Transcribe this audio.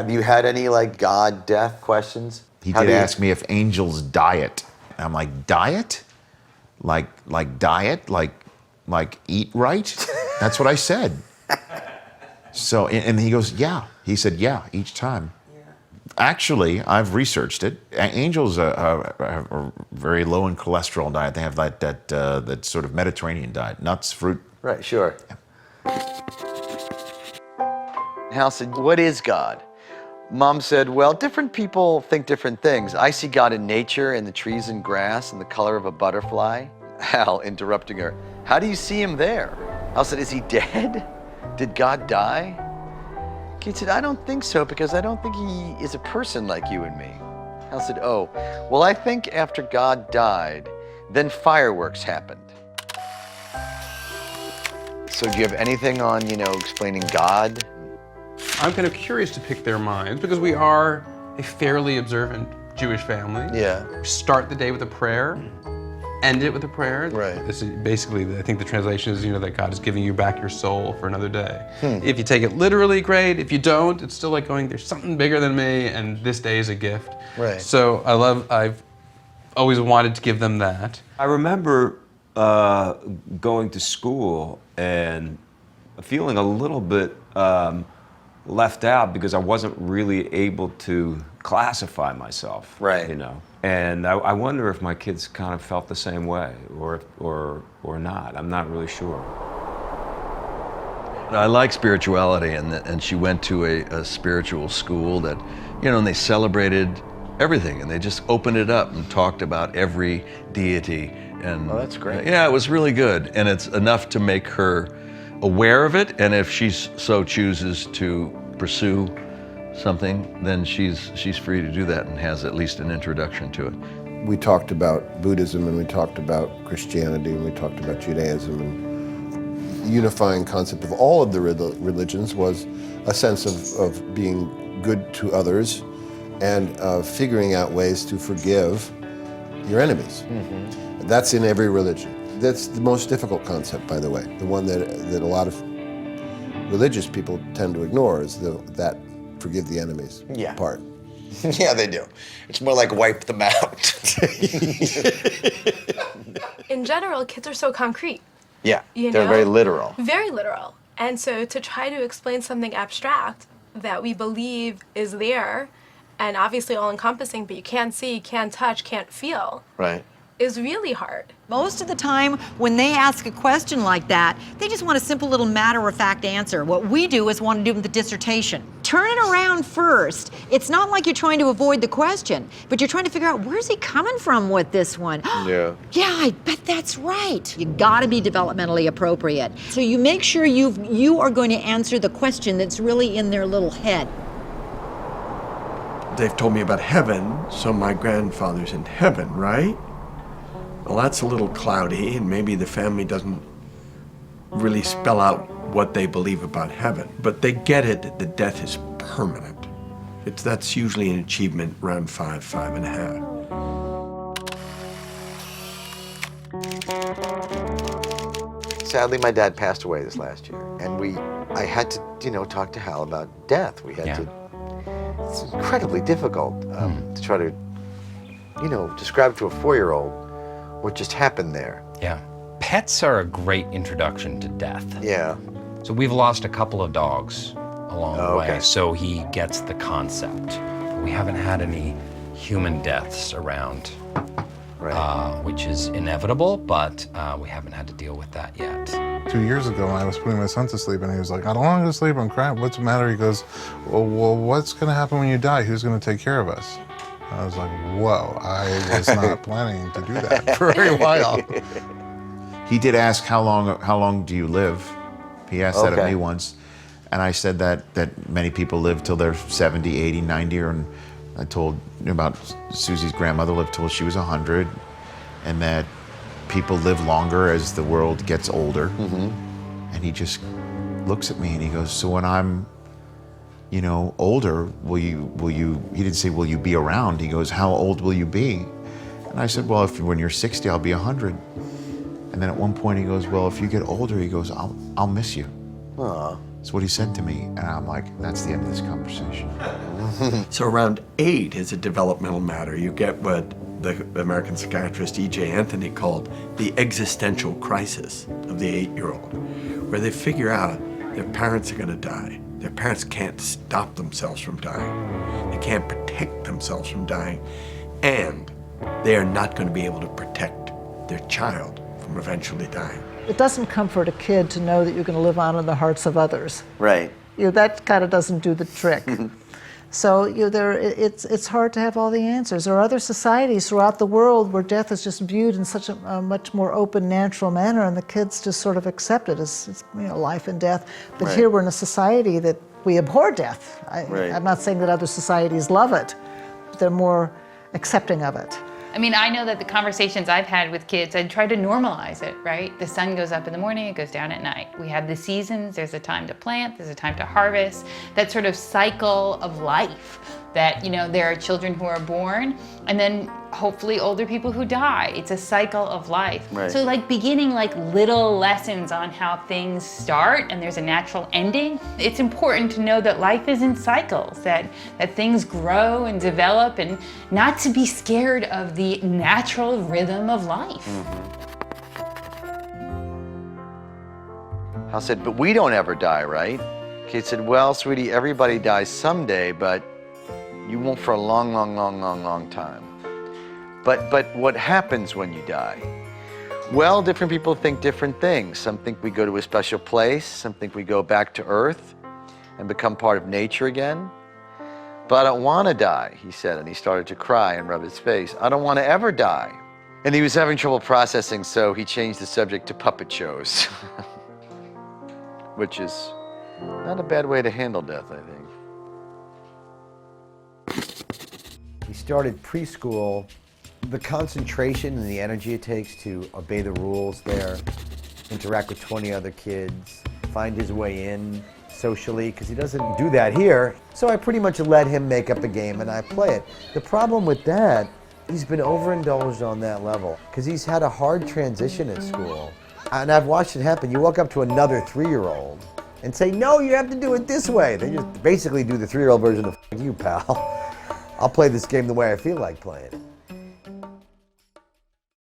Have you had any like God, death questions? He did ask me if angels diet. And I'm like, diet? Like diet? Like eat right? That's what I said. So, and he goes, yeah. He said, yeah, each time. Yeah. Actually, I've researched it. Angels are very low in cholesterol diet. They have that sort of Mediterranean diet, nuts, fruit. Right, sure. Yeah. Hal said, what is God? Mom said, well, different people think different things. I see God in nature, in the trees and grass, and the color of a butterfly. Hal, interrupting her, how do you see him there? Hal said, is he dead? Did God die? Kate said, I don't think so, because I don't think he is a person like you and me. Hal said, oh, well, I think after God died, then fireworks happened. So do you have anything on, explaining God? I'm kind of curious to pick their minds because we are a fairly observant Jewish family. Yeah. We start the day with a prayer, end it with a prayer. Right. This is basically, I think the translation is, that God is giving you back your soul for another day. If you take it literally, great. If you don't, it's still like going, there's something bigger than me, and this day is a gift. Right. So I've always wanted to give them that. I remember going to school and feeling a little bit left out because I wasn't really able to classify myself. Right. And I wonder if my kids kind of felt the same way or not. I'm not really sure. I like spirituality, and she went to a spiritual school that, and they celebrated everything, and they just opened it up and talked about every deity. And oh, that's great. Yeah, it was really good, and it's enough to make her aware of it, and if she so chooses to pursue something, then she's free to do that and has at least an introduction to it. We talked about Buddhism, and we talked about Christianity, and we talked about Judaism, and the unifying concept of all of the religions was a sense of being good to others and figuring out ways to forgive your enemies. Mm-hmm. That's in every religion. That's the most difficult concept, by the way. The one that a lot of religious people tend to ignore is that forgive the enemies part. Yeah, they do. It's more like wipe them out. In general, kids are so concrete. Yeah, they're very literal. Very literal. And so to try to explain something abstract that we believe is there, and obviously all-encompassing, but you can't see, can't touch, can't feel, right, is really hard. Most of the time, when they ask a question like that, they just want a simple little matter-of-fact answer. What we do is want to do with the dissertation. Turn it around first. It's not like you're trying to avoid the question, but you're trying to figure out, where's he coming from with this one? Yeah. Yeah, I bet that's right. You gotta be developmentally appropriate. So you make sure you are going to answer the question that's really in their little head. They've told me about heaven, so my grandfather's in heaven, right? Well, that's a little cloudy, and maybe the family doesn't really spell out what they believe about heaven. But they get it that the death is permanent. That's usually an achievement around 5.5. Sadly, my dad passed away this last year, and I had to, talk to Hal about death. We had to. It's incredibly difficult to try to, describe to a 4-year-old what just happened there. Yeah. Pets are a great introduction to death. Yeah. So we've lost a couple of dogs along the way, okay. so he gets the concept. We haven't had any human deaths around, right. Which is inevitable, but we haven't had to deal with that yet. 2 years ago, I was putting my son to sleep, and he was like, I don't want to go to sleep, I'm crying. What's the matter? He goes, well, what's going to happen when you die? Who's going to take care of us? I was like, whoa, I was not planning to do that for a very while. He did ask, how long do you live? He asked that of me once. And I said that many people live till they're 70, 80, 90, and I told about Susie's grandmother lived till she was 100, and that people live longer as the world gets older. Mm-hmm. And he just looks at me and he goes, so when I'm older, will you, he didn't say, will you be around? He goes, how old will you be? And I said, well, when you're 60, I'll be 100. And then at one point he goes, well, if you get older, he goes, I'll miss you. Aww. That's what he said to me. And I'm like, that's the end of this conversation. So around 8 is a developmental matter. You get what the American psychiatrist E.J. Anthony called the existential crisis of the 8-year-old, where they figure out their parents are going to die. Their parents can't stop themselves from dying. They can't protect themselves from dying. And they are not going to be able to protect their child from eventually dying. It doesn't comfort a kid to know that you're going to live on in the hearts of others. Right. That kind of doesn't do the trick. So it's hard to have all the answers. There are other societies throughout the world where death is just viewed in such a much more open, natural manner, and the kids just sort of accept it as life and death. But Right. here we're in a society that we abhor death. Right. I'm not saying that other societies love it, but they're more accepting of it. I mean, I know that the conversations I've had with kids, I try to normalize it, right? The sun goes up in the morning, it goes down at night. We have the seasons, there's a time to plant, there's a time to harvest, that sort of cycle of life that, there are children who are born and then hopefully older people who die. It's a cycle of life. Right. So beginning little lessons on how things start and there's a natural ending. It's important to know that life is in cycles, that things grow and develop, and not to be scared of the natural rhythm of life. Hal said, but we don't ever die, right? Kate said, well, sweetie, everybody dies someday, but you won't for a long, long, long, long, long time. But what happens when you die? Well, different people think different things. Some think we go to a special place. Some think we go back to Earth and become part of nature again. But I don't want to die, he said, and he started to cry and rub his face. I don't want to ever die. And he was having trouble processing, so he changed the subject to puppet shows, which is not a bad way to handle death, I think. He started preschool. The concentration and the energy it takes to obey the rules there, interact with 20 other kids, find his way in socially, because he doesn't do that here. So I pretty much let him make up a game and I play it. The problem with that, he's been overindulged on that level, because he's had a hard transition at school. And I've watched it happen. You walk up to another 3-year-old and say, no, you have to do it this way. They just basically do the 3-year-old version of, you, pal. I'll play this game the way I feel like playing it.